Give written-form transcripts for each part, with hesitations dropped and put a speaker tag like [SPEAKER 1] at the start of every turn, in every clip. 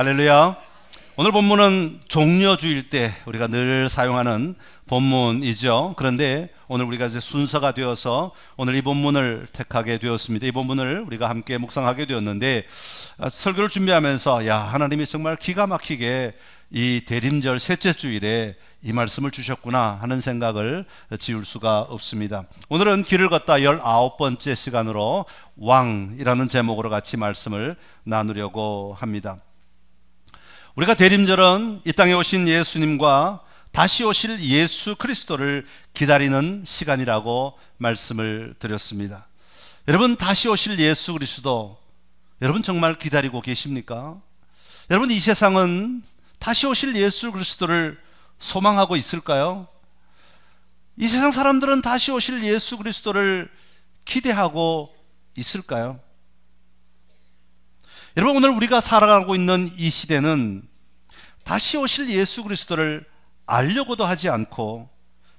[SPEAKER 1] 할렐루야. 오늘 본문은 종려주일 때 우리가 늘 사용하는 본문이죠. 그런데 오늘 우리가 이제 순서가 되어서 오늘 이 본문을 택하게 되었습니다. 이 본문을 우리가 함께 묵상하게 되었는데, 설교를 준비하면서 하나님이 정말 기가 막히게 이 대림절 셋째 주일에 이 말씀을 주셨구나 하는 생각을 지울 수가 없습니다. 오늘은 길을 걷다 19번째 시간으로 왕이라는 제목으로 같이 말씀을 나누려고 합니다. 우리가 대림절은 이 땅에 오신 예수님과 다시 오실 예수 그리스도를 기다리는 시간이라고 말씀을 드렸습니다. 여러분, 다시 오실 예수 그리스도 여러분 정말 기다리고 계십니까? 여러분, 이 세상은 다시 오실 예수 그리스도를 소망하고 있을까요? 이 세상 사람들은 다시 오실 예수 그리스도를 기대하고 있을까요? 여러분, 오늘 우리가 살아가고 있는 이 시대는 다시 오실 예수 그리스도를 알려고도 하지 않고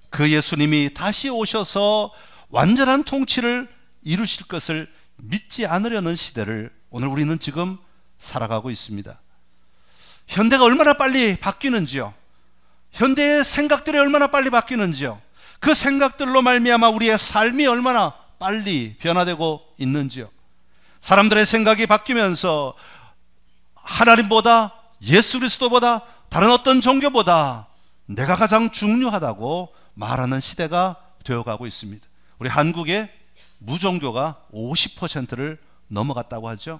[SPEAKER 1] 그 예수님이 다시 오셔서 완전한 통치를 이루실 것을 믿지 않으려는 시대를 오늘 우리는 지금 살아가고 있습니다. 현대가 얼마나 빨리 바뀌는지요, 현대의 생각들이 얼마나 빨리 바뀌는지요, 그 생각들로 말미암아 우리의 삶이 얼마나 빨리 변화되고 있는지요. 사람들의 생각이 바뀌면서 하나님보다, 예수 그리스도보다, 다른 어떤 종교보다 내가 가장 중요하다고 말하는 시대가 되어가고 있습니다. 우리 한국의 무종교가 50%를 넘어갔다고 하죠.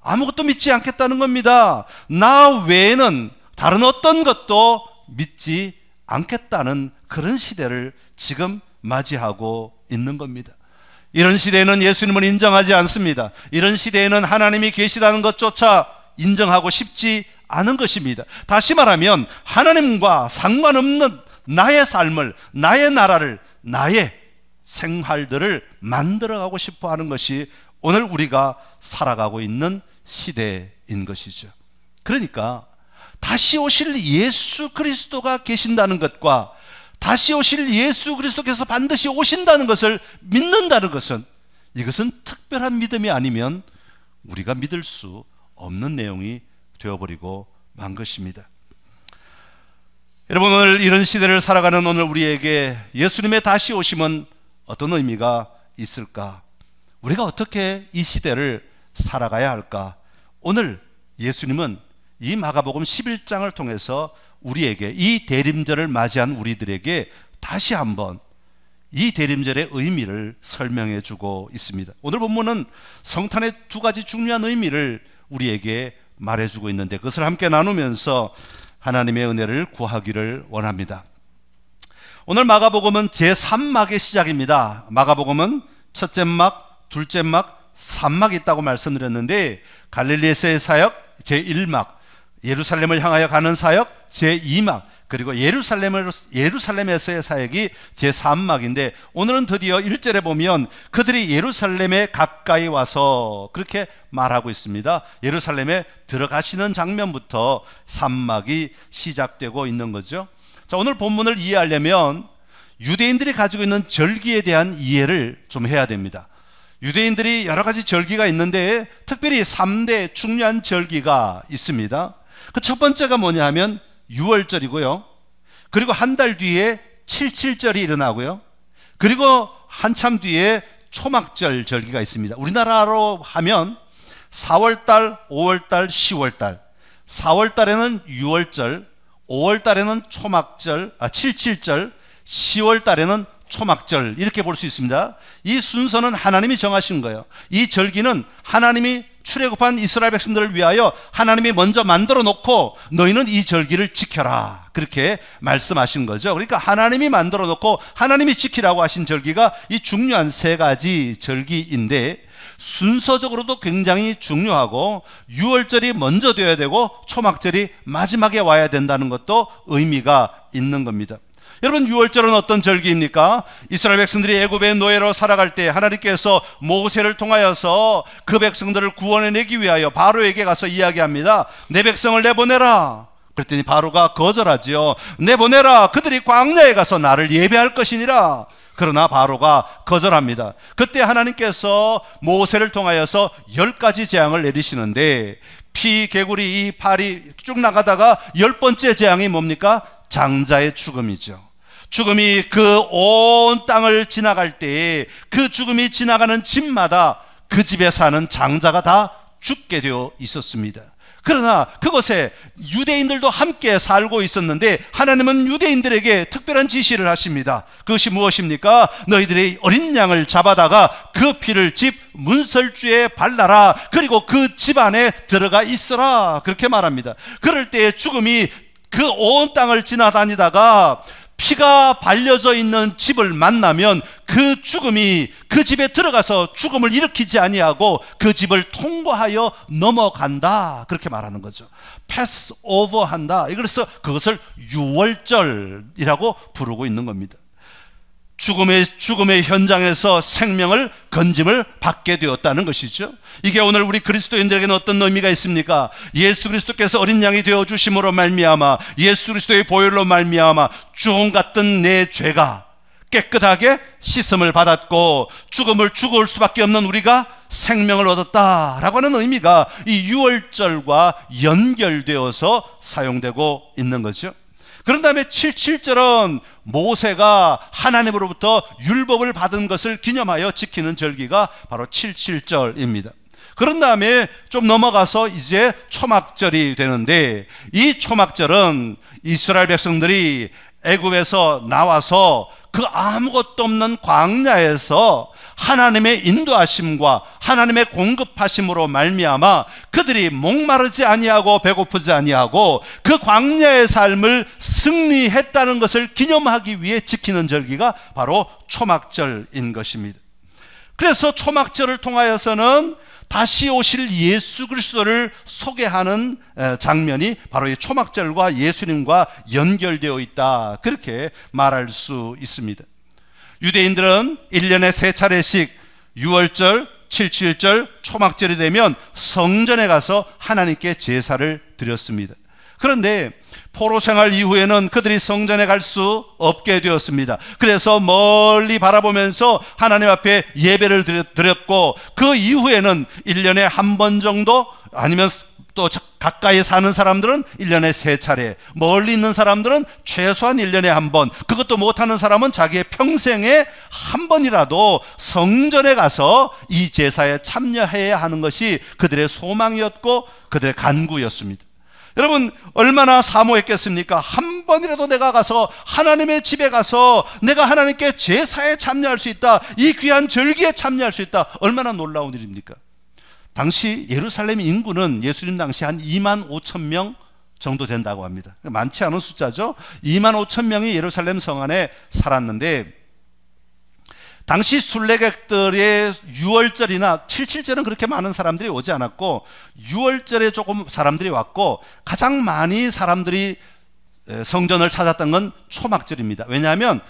[SPEAKER 1] 아무것도 믿지 않겠다는 겁니다. 나 외에는 다른 어떤 것도 믿지 않겠다는 그런 시대를 지금 맞이하고 있는 겁니다. 이런 시대에는 예수님을 인정하지 않습니다. 이런 시대에는 하나님이 계시다는 것조차 인정하고 싶지 않은 것입니다. 다시 말하면 하나님과 상관없는 나의 삶을, 나의 나라를, 나의 생활들을 만들어가고 싶어 하는 것이 오늘 우리가 살아가고 있는 시대인 것이죠. 그러니까 다시 오실 예수 그리스도가 계신다는 것과 다시 오실 예수 그리스도께서 반드시 오신다는 것을 믿는다는 것은, 이것은 특별한 믿음이 아니면 우리가 믿을 수 없는 내용이 되어버리고 만 것입니다. 여러분, 오늘 이런 시대를 살아가는 오늘 우리에게 예수님의 다시 오심은 어떤 의미가 있을까? 우리가 어떻게 이 시대를 살아가야 할까? 오늘 예수님은 이 마가복음 11장을 통해서 우리에게, 이 대림절을 맞이한 우리들에게 다시 한번 이 대림절의 의미를 설명해 주고 있습니다. 오늘 본문은 성탄의 두 가지 중요한 의미를 우리에게 말해주고 있는데, 그것을 함께 나누면서 하나님의 은혜를 구하기를 원합니다. 오늘 마가복음은 제3막의 시작입니다. 마가복음은 첫째 막, 둘째 막, 3막이 있다고 말씀드렸는데, 갈릴리에서의 사역 제1막, 예루살렘을 향하여 가는 사역 제2막, 그리고 예루살렘에서의 사역이 제3막인데, 오늘은 드디어 1절에 보면 그들이 예루살렘에 가까이 와서 그렇게 말하고 있습니다. 예루살렘에 들어가시는 장면부터 3막이 시작되고 있는 거죠. 자, 오늘 본문을 이해하려면 유대인들이 가지고 있는 절기에 대한 이해를 좀 해야 됩니다. 유대인들이 여러 가지 절기가 있는데 특별히 3대 중요한 절기가 있습니다. 그 첫 번째가 뭐냐 하면 유월절이고요. 그리고 한 달 뒤에 칠칠절이 일어나고요. 그리고 한참 뒤에 초막절 절기가 있습니다. 우리나라로 하면 4월달, 5월달, 10월달, 4월달에는 유월절, 5월달에는 초막절, 칠칠절, 10월달에는 초막절, 이렇게 볼 수 있습니다. 이 순서는 하나님이 정하신 거예요. 이 절기는 하나님이 출애굽한 이스라엘 백성들을 위하여 하나님이 먼저 만들어 놓고 너희는 이 절기를 지켜라, 그렇게 말씀하신 거죠. 그러니까 하나님이 만들어 놓고 하나님이 지키라고 하신 절기가 이 중요한 세 가지 절기인데, 순서적으로도 굉장히 중요하고 유월절이 먼저 되어야 되고 초막절이 마지막에 와야 된다는 것도 의미가 있는 겁니다. 여러분, 유월절은 어떤 절기입니까? 이스라엘 백성들이 애굽의 노예로 살아갈 때 하나님께서 모세를 통하여서 그 백성들을 구원해내기 위하여 바로에게 가서 이야기합니다. 내 백성을 내보내라. 그랬더니 바로가 거절하지요. 내보내라. 그들이 광야에 가서 나를 예배할 것이니라. 그러나 바로가 거절합니다. 그때 하나님께서 모세를 통하여서 10가지 재앙을 내리시는데, 피, 개구리, 이 팔이 쭉 나가다가 10번째 재앙이 뭡니까? 장자의 죽음이죠. 죽음이 그 온 땅을 지나갈 때에 그 죽음이 지나가는 집마다 그 집에 사는 장자가 다 죽게 되어 있었습니다. 그러나 그곳에 유대인들도 함께 살고 있었는데 하나님은 유대인들에게 특별한 지시를 하십니다. 그것이 무엇입니까? 너희들이 어린 양을 잡아다가 그 피를 집 문설주에 발라라. 그리고 그 집 안에 들어가 있어라. 그렇게 말합니다. 그럴 때 죽음이 그 온 땅을 지나다니다가 피가 발려져 있는 집을 만나면 그 죽음이 그 집에 들어가서 죽음을 일으키지 아니하고 그 집을 통과하여 넘어간다. 그렇게 말하는 거죠. 패스 오버 한다. 그래서 그것을 유월절이라고 부르고 있는 겁니다. 죽음의 현장에서 생명을 건짐을 받게 되었다는 것이죠. 이게 오늘 우리 그리스도인들에게는 어떤 의미가 있습니까? 예수 그리스도께서 어린 양이 되어 주심으로 말미암아 예수 그리스도의 보혈로 말미암아 주홍 같던 내 죄가 깨끗하게 씻음을 받았고 죽을 수밖에 없는 우리가 생명을 얻었다라고 하는 의미가 이 유월절과 연결되어서 사용되고 있는 거죠. 그런 다음에 77절은 모세가 하나님으로부터 율법을 받은 것을 기념하여 지키는 절기가 바로 77절입니다. 그런 다음에 좀 넘어가서 이제 초막절이 되는데 이 초막절은 이스라엘 백성들이 애굽에서 나와서 그 아무것도 없는 광야에서 하나님의 인도하심과 하나님의 공급하심으로 말미암아 그들이 목마르지 아니하고 배고프지 아니하고 그 광야의 삶을 승리했다는 것을 기념하기 위해 지키는 절기가 바로 초막절인 것입니다. 그래서 초막절을 통하여서는 다시 오실 예수 그리스도를 소개하는 장면이 바로 이 초막절과 예수님과 연결되어 있다. 그렇게 말할 수 있습니다. 유대인들은 1년에 3차례씩 유월절, 77절, 초막절이 되면 성전에 가서 하나님께 제사를 드렸습니다. 그런데 포로 생활 이후에는 그들이 성전에 갈 수 없게 되었습니다. 그래서 멀리 바라보면서 하나님 앞에 예배를 드렸고 그 이후에는 1년에 한 번 정도 아니면 또 가까이 사는 사람들은 1년에 3차례, 멀리 있는 사람들은 최소한 1년에 한 번, 그것도 못하는 사람은 자기의 평생에 한 번이라도 성전에 가서 이 제사에 참여해야 하는 것이 그들의 소망이었고 그들의 간구였습니다. 여러분 얼마나 사모했겠습니까? 한 번이라도 내가 가서 하나님의 집에 가서 내가 하나님께 제사에 참여할 수 있다, 이 귀한 절기에 참여할 수 있다. 얼마나 놀라운 일입니까? 당시 예루살렘 인구는 예수님 당시 한 2만 5천 명 정도 된다고 합니다. 많지 않은 숫자죠. 2만 5천 명이 예루살렘 성 안에 살았는데 당시 순례객들의 유월절이나 77절은 그렇게 많은 사람들이 오지 않았고 유월절에 조금 사람들이 왔고 가장 많이 사람들이 성전을 찾았던 건 초막절입니다. 왜냐하면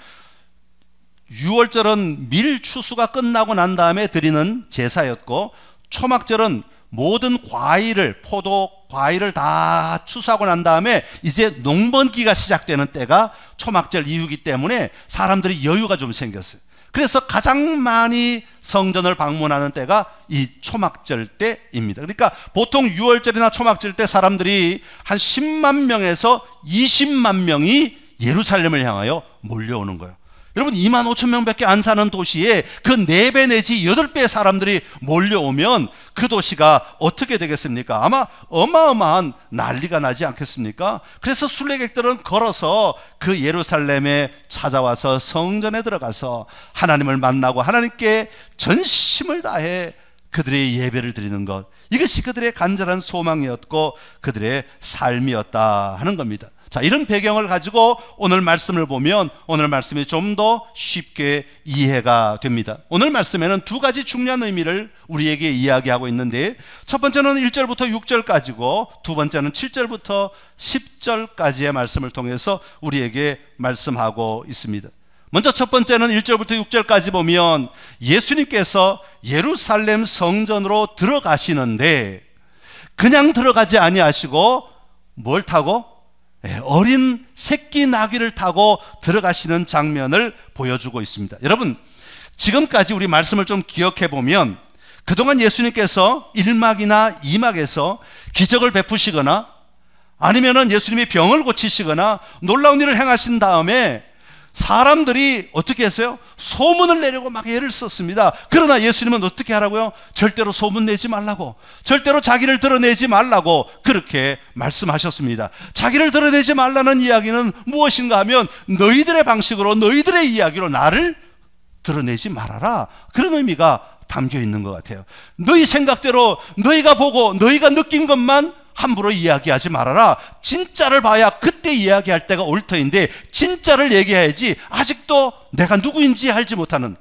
[SPEAKER 1] 유월절은 밀 추수가 끝나고 난 다음에 드리는 제사였고 초막절은 모든 과일을, 포도 과일을 다 추수하고 난 다음에 이제 농번기가 시작되는 때가 초막절 이후이기 때문에 사람들이 여유가 좀 생겼어요. 그래서 가장 많이 성전을 방문하는 때가 이 초막절 때입니다. 그러니까 보통 유월절이나 초막절 때 사람들이 한 10만 명에서 20만 명이 예루살렘을 향하여 몰려오는 거예요. 여러분 2만 5천 명밖에 안 사는 도시에 그 4배 내지 8배의 사람들이 몰려오면 그 도시가 어떻게 되겠습니까? 아마 어마어마한 난리가 나지 않겠습니까? 그래서 순례객들은 걸어서 그 예루살렘에 찾아와서 성전에 들어가서 하나님을 만나고 하나님께 전심을 다해 그들의 예배를 드리는 것, 이것이 그들의 간절한 소망이었고 그들의 삶이었다 하는 겁니다. 자, 이런 배경을 가지고 오늘 말씀을 보면 오늘 말씀이 좀 더 쉽게 이해가 됩니다. 오늘 말씀에는 두 가지 중요한 의미를 우리에게 이야기하고 있는데 첫 번째는 1절부터 6절까지고 두 번째는 7절부터 10절까지의 말씀을 통해서 우리에게 말씀하고 있습니다. 먼저 첫 번째는 1절부터 6절까지 보면 예수님께서 예루살렘 성전으로 들어가시는데 그냥 들어가지 아니하시고 뭘 타고? 어린 새끼 나귀를 타고 들어가시는 장면을 보여주고 있습니다. 여러분 지금까지 우리 말씀을 좀 기억해 보면 그동안 예수님께서 1막이나 2막에서 기적을 베푸시거나 아니면은 예수님이 병을 고치시거나 놀라운 일을 행하신 다음에 사람들이 어떻게 했어요? 소문을 내려고 막 애를 썼습니다. 그러나 예수님은 어떻게 하라고요? 절대로 소문 내지 말라고, 절대로 자기를 드러내지 말라고 그렇게 말씀하셨습니다. 자기를 드러내지 말라는 이야기는 무엇인가 하면 너희들의 방식으로, 너희들의 이야기로 나를 드러내지 말아라, 그런 의미가 담겨 있는 것 같아요. 너희 생각대로 너희가 보고 너희가 느낀 것만 함부로 이야기하지 말아라. 진짜를 봐야 그때 이야기할 때가 올 터인데 진짜를 얘기해야지. 아직도 내가 누구인지 알지 못하는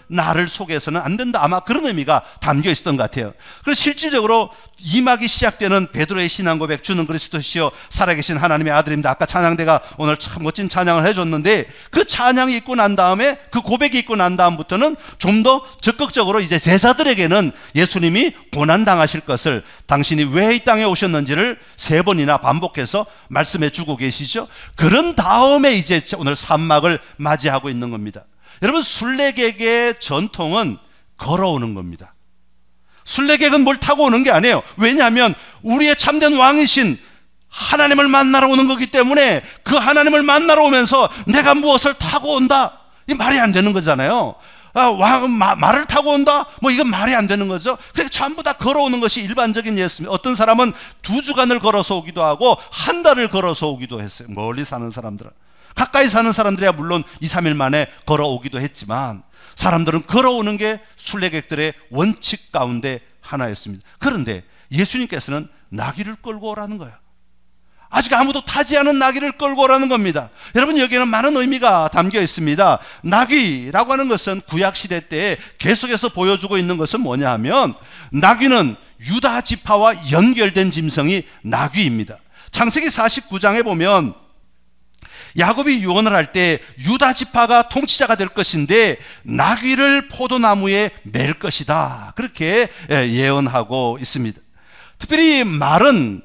[SPEAKER 1] 나를 속여서는 안 된다. 아마 그런 의미가 담겨 있었던 것 같아요. 그래서 실질적으로 2막이 시작되는 베드로의 신앙 고백, 주는 그리스도시요 살아계신 하나님의 아들입니다. 아까 찬양대가 오늘 참 멋진 찬양을 해줬는데 그 찬양이 있고 난 다음에, 그 고백이 있고 난 다음부터는 좀 더 적극적으로 이제 제자들에게는 예수님이 고난당하실 것을, 당신이 왜 이 땅에 오셨는지를 3번이나 반복해서 말씀해 주고 계시죠. 그런 다음에 이제 오늘 3막을 맞이하고 있는 겁니다. 여러분, 순례객의 전통은 걸어오는 겁니다. 순례객은 뭘 타고 오는 게 아니에요. 왜냐하면 우리의 참된 왕이신 하나님을 만나러 오는 거기 때문에 그 하나님을 만나러 오면서 내가 무엇을 타고 온다, 이 말이 안 되는 거잖아요. 말을 타고 온다? 뭐 이건 말이 안 되는 거죠. 그래서 전부 다 걸어오는 것이 일반적인 예수입니다. 어떤 사람은 2주간을 걸어서 오기도 하고 1달을 걸어서 오기도 했어요. 멀리 사는 사람들은. 가까이 사는 사람들이야 물론 2, 3일 만에 걸어오기도 했지만 사람들은 걸어오는 게 순례객들의 원칙 가운데 하나였습니다. 그런데 예수님께서는 나귀를 끌고 오라는 거예요. 아직 아무도 타지 않은 나귀를 끌고 오라는 겁니다. 여러분, 여기에는 많은 의미가 담겨 있습니다. 나귀라고 하는 것은 구약시대 때 계속해서 보여주고 있는 것은 뭐냐 하면, 나귀는 유다 지파와 연결된 짐승이 나귀입니다. 창세기 49장에 보면 야곱이 유언을 할 때 유다 지파가 통치자가 될 것인데 나귀를 포도나무에 맬 것이다, 그렇게 예언하고 있습니다. 특별히 말은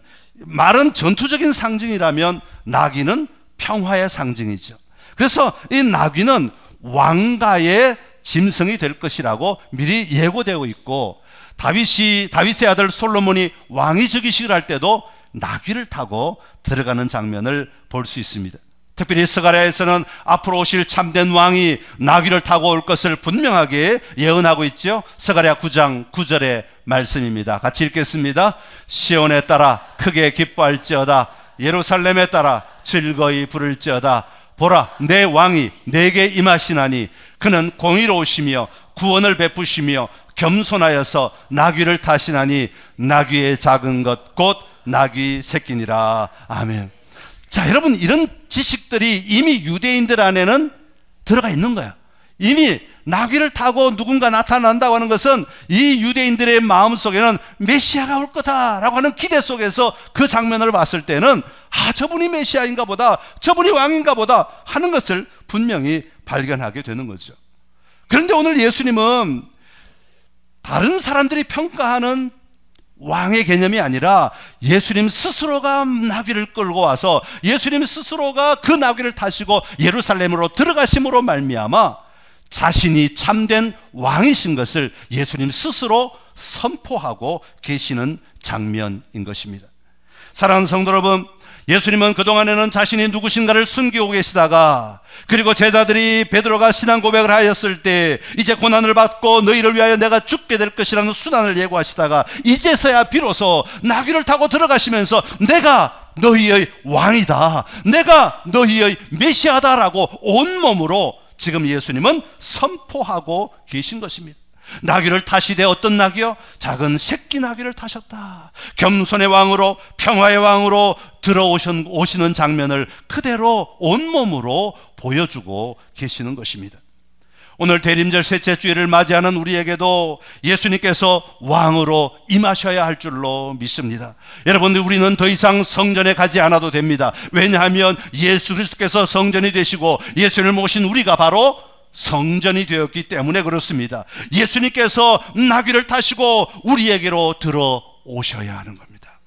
[SPEAKER 1] 전투적인 상징이라면 나귀는 평화의 상징이죠. 그래서 이 나귀는 왕가의 짐승이 될 것이라고 미리 예고되고 있고, 다윗의 아들 솔로몬이 왕위 즉위식을 할 때도 나귀를 타고 들어가는 장면을 볼 수 있습니다. 특별히 스가랴에서는 앞으로 오실 참된 왕이 나귀를 타고 올 것을 분명하게 예언하고 있죠. 스가랴 9장 9절의 말씀입니다. 같이 읽겠습니다. 시온에 따라 크게 기뻐할지어다, 예루살렘에 따라 즐거이 부를지어다. 보라, 내 왕이 내게 임하시나니 그는 공의로우시며 구원을 베푸시며 겸손하여서 나귀를 타시나니 나귀의 작은 것 곧 나귀 새끼니라. 아멘. 자, 여러분, 이런 지식들이 이미 유대인들 안에는 들어가 있는 거예요. 이미 나귀를 타고 누군가 나타난다고 하는 것은 이 유대인들의 마음속에는 메시아가 올 거다라고 하는 기대 속에서 그 장면을 봤을 때는 저분이 메시아인가 보다, 저분이 왕인가 보다 하는 것을 분명히 발견하게 되는 거죠. 그런데 오늘 예수님은 다른 사람들이 평가하는 왕의 개념이 아니라 예수님 스스로가 나귀를 끌고 와서 예수님 스스로가 그 나귀를 타시고 예루살렘으로 들어가심으로 말미암아 자신이 참된 왕이신 것을 예수님 스스로 선포하고 계시는 장면인 것입니다. 사랑하는 성도 여러분, 예수님은 그동안에는 자신이 누구신가를 숨기고 계시다가, 그리고 제자들이 베드로가 신앙 고백을 하였을 때 이제 고난을 받고 너희를 위하여 내가 죽게 될 것이라는 순환을 예고하시다가 이제서야 비로소 나귀를 타고 들어가시면서 내가 너희의 왕이다, 내가 너희의 메시아다라고 온몸으로 지금 예수님은 선포하고 계신 것입니다. 나귀를 타시되 어떤 나귀요? 작은 새끼 나귀를 타셨다. 겸손의 왕으로, 평화의 왕으로 들어오시는 장면을 그대로 온몸으로 보여주고 계시는 것입니다. 오늘 대림절 셋째 주일을 맞이하는 우리에게도 예수님께서 왕으로 임하셔야 할 줄로 믿습니다. 여러분, 우리는 더 이상 성전에 가지 않아도 됩니다. 왜냐하면 예수 그리스도께서 성전이 되시고 예수님을 모신 우리가 바로 성전이 되었기 때문에 그렇습니다. 예수님께서 나귀를 타시고 우리에게로 들어오셔야 하는 겁니다.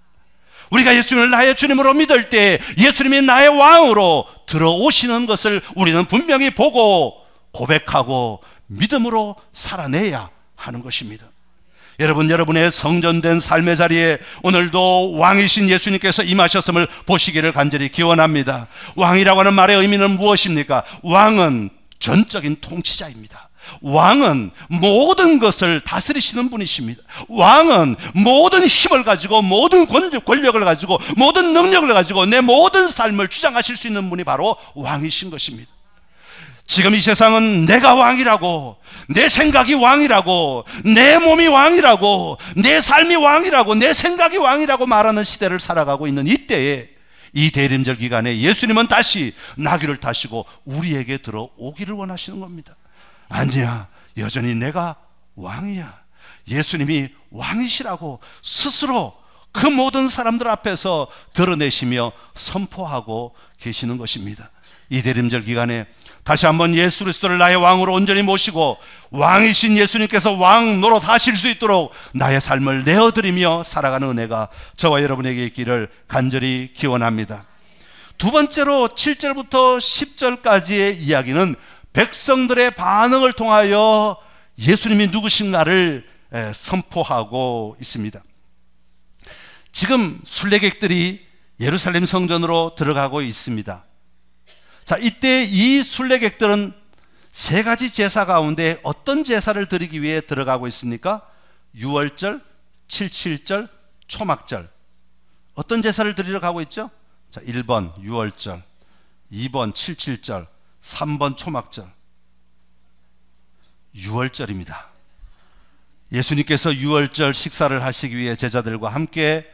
[SPEAKER 1] 우리가 예수님을 나의 주님으로 믿을 때 예수님이 나의 왕으로 들어오시는 것을 우리는 분명히 보고 고백하고 믿음으로 살아내야 하는 것입니다. 여러분의 성전된 삶의 자리에 오늘도 왕이신 예수님께서 임하셨음을 보시기를 간절히 기원합니다. 왕이라고 하는 말의 의미는 무엇입니까? 왕은 전적인 통치자입니다. 왕은 모든 것을 다스리시는 분이십니다. 왕은 모든 힘을 가지고, 모든 권력을 가지고, 모든 능력을 가지고 내 모든 삶을 주장하실 수 있는 분이 바로 왕이신 것입니다. 지금 이 세상은 내가 왕이라고, 내 생각이 왕이라고, 내 몸이 왕이라고, 내 삶이 왕이라고, 내 생각이 왕이라고 말하는 시대를 살아가고 있는 이때에, 이 대림절 기간에 예수님은 다시 나귀를 타시고 우리에게 들어오기를 원하시는 겁니다. 아니야, 여전히 내가 왕이야. 예수님이 왕이시라고 스스로 그 모든 사람들 앞에서 드러내시며 선포하고 계시는 것입니다. 이 대림절 기간에 다시 한번 예수 그리스도를 나의 왕으로 온전히 모시고 왕이신 예수님께서 왕 노릇 하실 수 있도록 나의 삶을 내어드리며 살아가는 은혜가 저와 여러분에게 있기를 간절히 기원합니다. 두 번째로 7절부터 10절까지의 이야기는 백성들의 반응을 통하여 예수님이 누구신가를 선포하고 있습니다. 지금 순례객들이 예루살렘 성전으로 들어가고 있습니다. 자, 이때 이 순례객들은 세 가지 제사 가운데 어떤 제사를 드리기 위해 들어가고 있습니까? 유월절, 77절, 초막절. 어떤 제사를 드리러 가고 있죠? 자, 1번 유월절, 2번 77절, 3번 초막절. 유월절입니다. 예수님께서 유월절 식사를 하시기 위해 제자들과 함께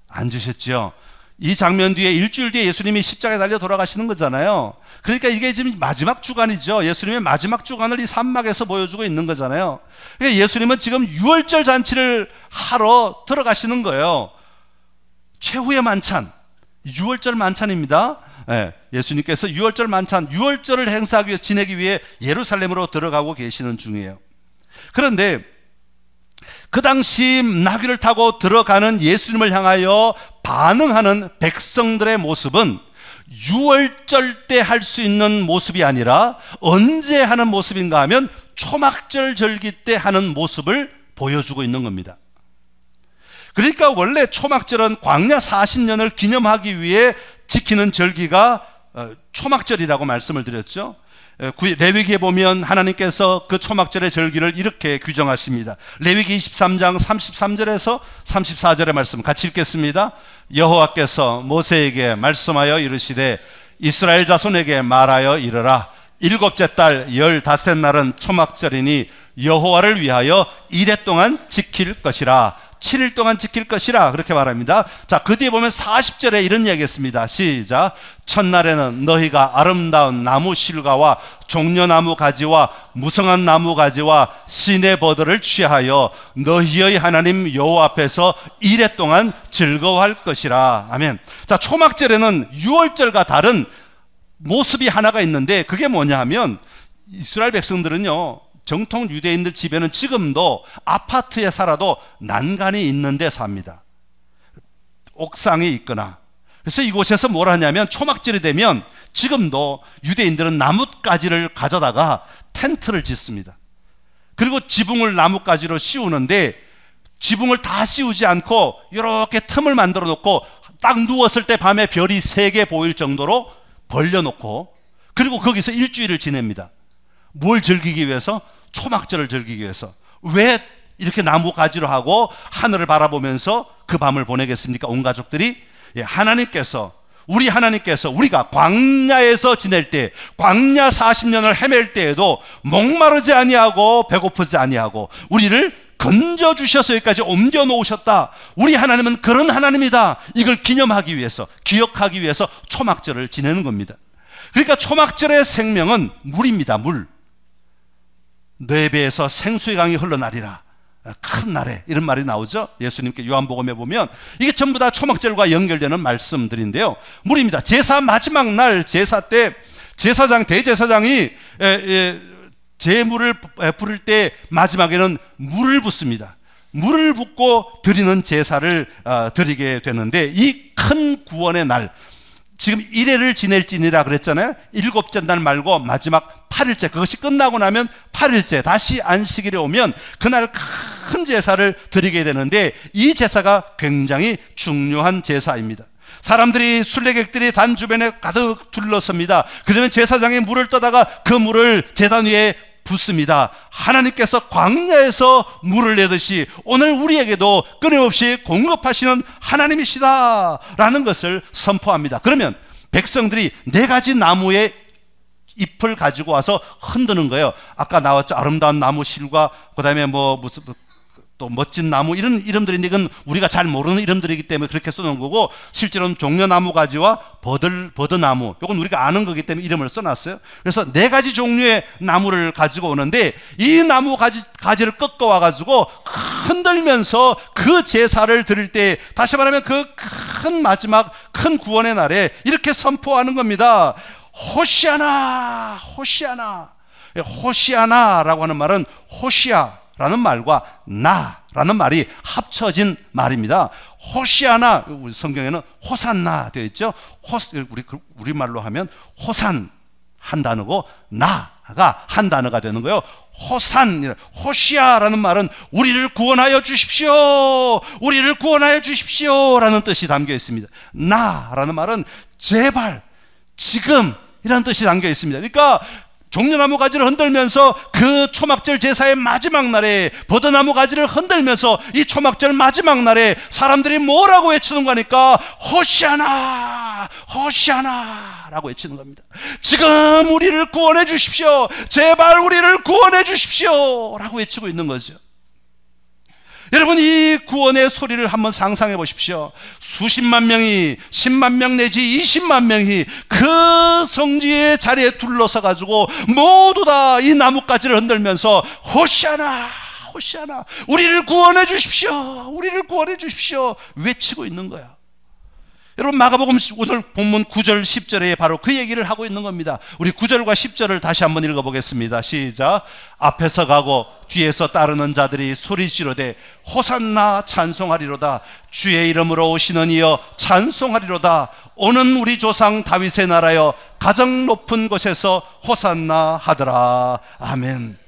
[SPEAKER 1] 앉으셨죠. 이 장면 뒤에 일주일 뒤에 예수님이 십자가에 달려 돌아가시는 거잖아요. 그러니까 이게 지금 마지막 주간이죠. 예수님의 마지막 주간을 이 산막에서 보여주고 있는 거잖아요. 그러니까 예수님은 지금 유월절 잔치를 하러 들어가시는 거예요. 최후의 만찬, 유월절 만찬입니다. 예수님께서 유월절 만찬, 유월절을 행사하기 위해, 지내기 위해 예루살렘으로 들어가고 계시는 중이에요. 그런데 그 당시 나귀를 타고 들어가는 예수님을 향하여 반응하는 백성들의 모습은 유월절 때 할 수 있는 모습이 아니라 언제 하는 모습인가 하면 초막절 절기 때 하는 모습을 보여주고 있는 겁니다. 그러니까 원래 초막절은 광야 40년을 기념하기 위해 지키는 절기가 초막절이라고 말씀을 드렸죠. 레위기에 보면 하나님께서 그 초막절의 절기를 이렇게 규정하십니다. 레위기 23장 33절에서 34절의 말씀 같이 읽겠습니다. 여호와께서 모세에게 말씀하여 이르시되 이스라엘 자손에게 말하여 이르라. 일곱째 달 15날은 초막절이니 여호와를 위하여 이래 동안 지킬 것이라. 7일 동안 지킬 것이라 그렇게 말합니다. 자, 그 뒤에 보면 40절에 이런 얘기했습니다. 시작. 첫날에는 너희가 아름다운 나무 실과와 종려나무 가지와 무성한 나무 가지와 시내 버들을 취하여 너희의 하나님 여호와 앞에서 이래 동안 즐거워할 것이라. 아멘. 자, 초막절에는 유월절과 다른 모습이 하나가 있는데 그게 뭐냐 하면 이스라엘 백성들은요, 정통 유대인들 집에는 지금도 아파트에 살아도 난간이 있는 데 삽니다. 옥상이 있거나. 그래서 이곳에서 뭘 하냐면 초막절이 되면 지금도 유대인들은 나뭇가지를 가져다가 텐트를 짓습니다. 그리고 지붕을 나뭇가지로 씌우는데 지붕을 다 씌우지 않고 이렇게 틈을 만들어 놓고 딱 누웠을 때 밤에 별이 3개 보일 정도로 벌려놓고 그리고 거기서 일주일을 지냅니다. 뭘 즐기기 위해서? 초막절을 즐기기 위해서. 왜 이렇게 나무가지로 하고 하늘을 바라보면서 그 밤을 보내겠습니까? 온 가족들이. 하나님께서, 우리 하나님께서 우리가 광야에서 지낼 때, 광야 40년을 헤맬 때에도 목마르지 아니하고 배고프지 아니하고 우리를 건져주셔서 여기까지 옮겨 놓으셨다. 우리 하나님은 그런 하나님이다. 이걸 기념하기 위해서, 기억하기 위해서 초막절을 지내는 겁니다. 그러니까 초막절의 생명은 물입니다. 물. 내 배에서 생수의 강이 흘러나리라. 큰 날에 이런 말이 나오죠. 예수님께 요한복음에 보면 이게 전부 다 초막절과 연결되는 말씀들인데요. 물입니다. 제사 마지막 날 제사 때 제사장 대제사장이 제물을 부를 때 마지막에는 물을 붓습니다. 물을 붓고 드리는 제사를 드리게 되는데 이 큰 구원의 날, 지금 1회를 지낼지니라 그랬잖아요. 7째 날 말고 마지막 8일째, 그것이 끝나고 나면 8일째 다시 안식일에 오면 그날 큰 제사를 드리게 되는데, 이 제사가 굉장히 중요한 제사입니다. 사람들이, 순례객들이 단 주변에 가득 둘러섭니다. 그러면 제사장이 물을 떠다가 그 물을 제단 위에 붓습니다. 하나님께서 광야에서 물을 내듯이 오늘 우리에게도 끊임없이 공급하시는 하나님이시다 라는 것을 선포합니다. 그러면 백성들이 4가지 나무의 잎을 가지고 와서 흔드는 거예요. 아까 나왔죠. 아름다운 나무 실과, 그 다음에 무슨 또 멋진 나무, 이런 이름들인데 이건 우리가 잘 모르는 이름들이기 때문에 그렇게 써놓은 거고, 실제로는 종려나무 가지와 버드나무, 이건 우리가 아는 거기 때문에 이름을 써놨어요. 그래서 4가지 종류의 나무를 가지고 오는데, 이 나무 가지를 꺾어와 가지고 흔들면서 그 제사를 드릴 때, 다시 말하면 그 큰 마지막 큰 구원의 날에 이렇게 선포하는 겁니다. 호시아나, 호시아나. 호시아나라고 하는 말은 호시아라는 말과 나라는 말이 합쳐진 말입니다. 호시아나, 성경에는 호산나 되어 있죠. 우리말로 하면 호산 한 단어고 나가 한 단어가 되는 거예요. 호산, 호시아라는 말은 우리를 구원하여 주십시오, 우리를 구원하여 주십시오 라는 뜻이 담겨 있습니다. 나라는 말은 제발, 지금 이라는 뜻이 담겨 있습니다. 그러니까 종려나무 가지를 흔들면서 그 초막절 제사의 마지막 날에, 버드나무 가지를 흔들면서 이 초막절 마지막 날에 사람들이 뭐라고 외치는 거니까 호시아나, 호시아나 라고 외치는 겁니다. 지금 우리를 구원해 주십시오, 제발 우리를 구원해 주십시오 라고 외치고 있는 거죠. 여러분, 이 구원의 소리를 한번 상상해 보십시오. 수십만 명이, 10만 명 내지 20만 명이 그 성지의 자리에 둘러서 가지고 모두 다 이 나뭇가지를 흔들면서 호시아나, 호시아나, 우리를 구원해 주십시오, 우리를 구원해 주십시오 외치고 있는 거야. 여러분, 마가복음 오늘 본문 9절 10절에 바로 그 얘기를 하고 있는 겁니다. 우리 9절과 10절을 다시 한번 읽어보겠습니다. 시작. 앞에서 가고 뒤에서 따르는 자들이 소리 지르되 호산나 찬송하리로다, 주의 이름으로 오시는 이여 찬송하리로다, 오는 우리 조상 다윗의 나라여 가장 높은 곳에서 호산나 하더라. 아멘.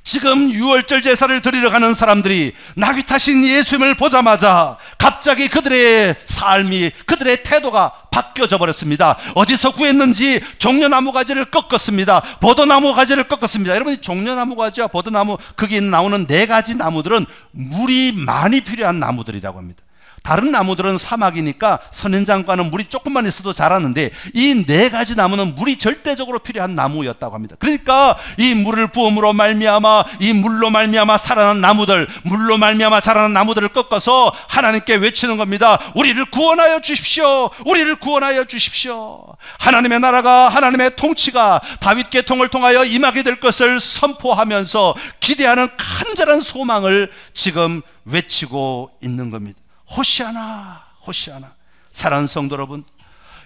[SPEAKER 1] 지금 유월절 제사를 드리러 가는 사람들이 나귀 타신 예수님을 보자마자 갑자기 그들의 삶이, 그들의 태도가 바뀌어져 버렸습니다. 어디서 구했는지 종려나무 가지를 꺾었습니다. 버드나무 가지를 꺾었습니다. 여러분, 종려나무 가지와 버드나무, 거기 나오는 4가지 나무들은 물이 많이 필요한 나무들이라고 합니다. 다른 나무들은 사막이니까 선인장과는 물이 조금만 있어도 자라는데, 이 4가지 나무는 물이 절대적으로 필요한 나무였다고 합니다. 그러니까 이 물을 부음으로 말미암아, 이 물로 말미암아 살아난 나무들, 물로 말미암아 자라난 나무들을 꺾어서 하나님께 외치는 겁니다. 우리를 구원하여 주십시오, 우리를 구원하여 주십시오. 하나님의 나라가, 하나님의 통치가 다윗 계통을 통하여 임하게 될 것을 선포하면서 기대하는 간절한 소망을 지금 외치고 있는 겁니다. 호시아나, 호시아나. 사랑하는 성도 여러분,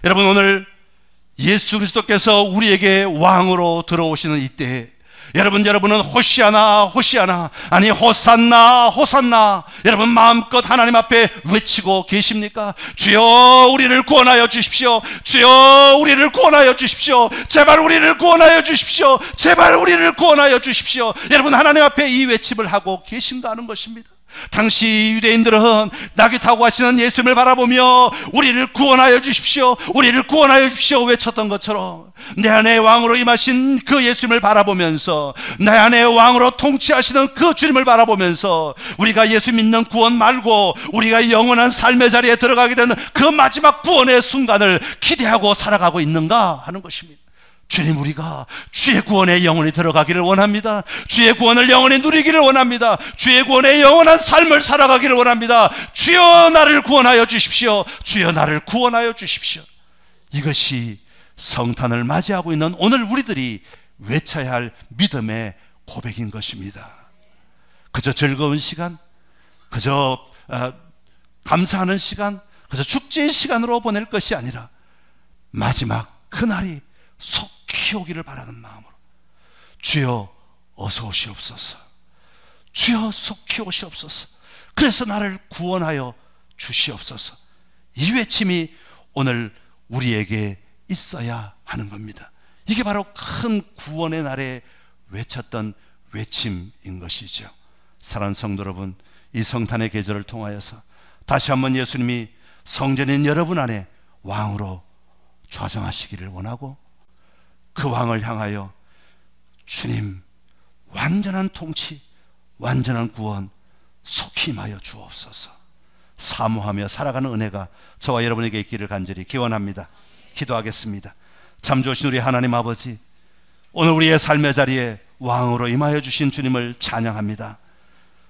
[SPEAKER 1] 여러분, 오늘 예수 그리스도께서 우리에게 왕으로 들어오시는 이때에 여러분은 호시아나, 호시아나, 아니 호산나, 호산나, 여러분 마음껏 하나님 앞에 외치고 계십니까? 주여 우리를 구원하여 주십시오, 주여 우리를 구원하여 주십시오, 제발 우리를 구원하여 주십시오, 제발 우리를 구원하여 주십시오. 여러분, 하나님 앞에 이 외침을 하고 계신가 하는 것입니다. 당시 유대인들은 나귀 타고 가시는 예수님을 바라보며 우리를 구원하여 주십시오, 우리를 구원하여 주십시오 외쳤던 것처럼, 내 안에 왕으로 임하신 그 예수님을 바라보면서, 내 안에 왕으로 통치하시는 그 주님을 바라보면서 우리가 예수 믿는 구원 말고 우리가 영원한 삶의 자리에 들어가게 되는 그 마지막 구원의 순간을 기대하고 살아가고 있는가 하는 것입니다. 주님, 우리가 주의 구원에 영원히 들어가기를 원합니다. 주의 구원을 영원히 누리기를 원합니다. 주의 구원에 영원한 삶을 살아가기를 원합니다. 주여 나를 구원하여 주십시오, 주여 나를 구원하여 주십시오. 이것이 성탄을 맞이하고 있는 오늘 우리들이 외쳐야 할 믿음의 고백인 것입니다. 그저 즐거운 시간, 그저 감사하는 시간, 그저 축제의 시간으로 보낼 것이 아니라 마지막 그날이 속히 오기를 바라는 마음으로, 주여 어서 오시옵소서, 주여 속히 오시옵소서, 그래서 나를 구원하여 주시옵소서, 이 외침이 오늘 우리에게 있어야 하는 겁니다. 이게 바로 큰 구원의 날에 외쳤던 외침인 것이죠. 사랑하는 성도 여러분, 이 성탄의 계절을 통하여서 다시 한번 예수님이 성전인 여러분 안에 왕으로 좌정하시기를 원하고, 그 왕을 향하여 주님 완전한 통치, 완전한 구원 속히 임하여 주옵소서, 사모하며 살아가는 은혜가 저와 여러분에게 있기를 간절히 기원합니다. 기도하겠습니다. 참 좋으신 우리 하나님 아버지, 오늘 우리의 삶의 자리에 왕으로 임하여 주신 주님을 찬양합니다.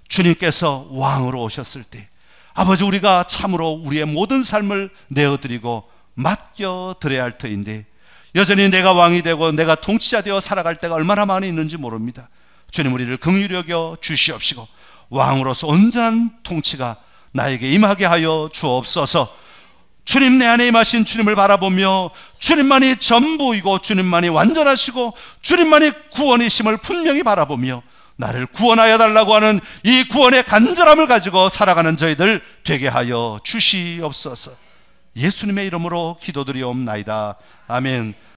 [SPEAKER 1] 주님께서 왕으로 오셨을 때 아버지, 우리가 참으로 우리의 모든 삶을 내어드리고 맡겨드려야 할 터인데, 여전히 내가 왕이 되고 내가 통치자 되어 살아갈 때가 얼마나 많이 있는지 모릅니다. 주님, 우리를 긍휼히 여겨 주시옵시고 왕으로서 온전한 통치가 나에게 임하게 하여 주옵소서. 주님, 내 안에 임하신 주님을 바라보며 주님만이 전부이고 주님만이 완전하시고 주님만이 구원이심을 분명히 바라보며 나를 구원하여 달라고 하는 이 구원의 간절함을 가지고 살아가는 저희들 되게 하여 주시옵소서. 예수님의 이름으로 기도드리옵나이다. 아멘.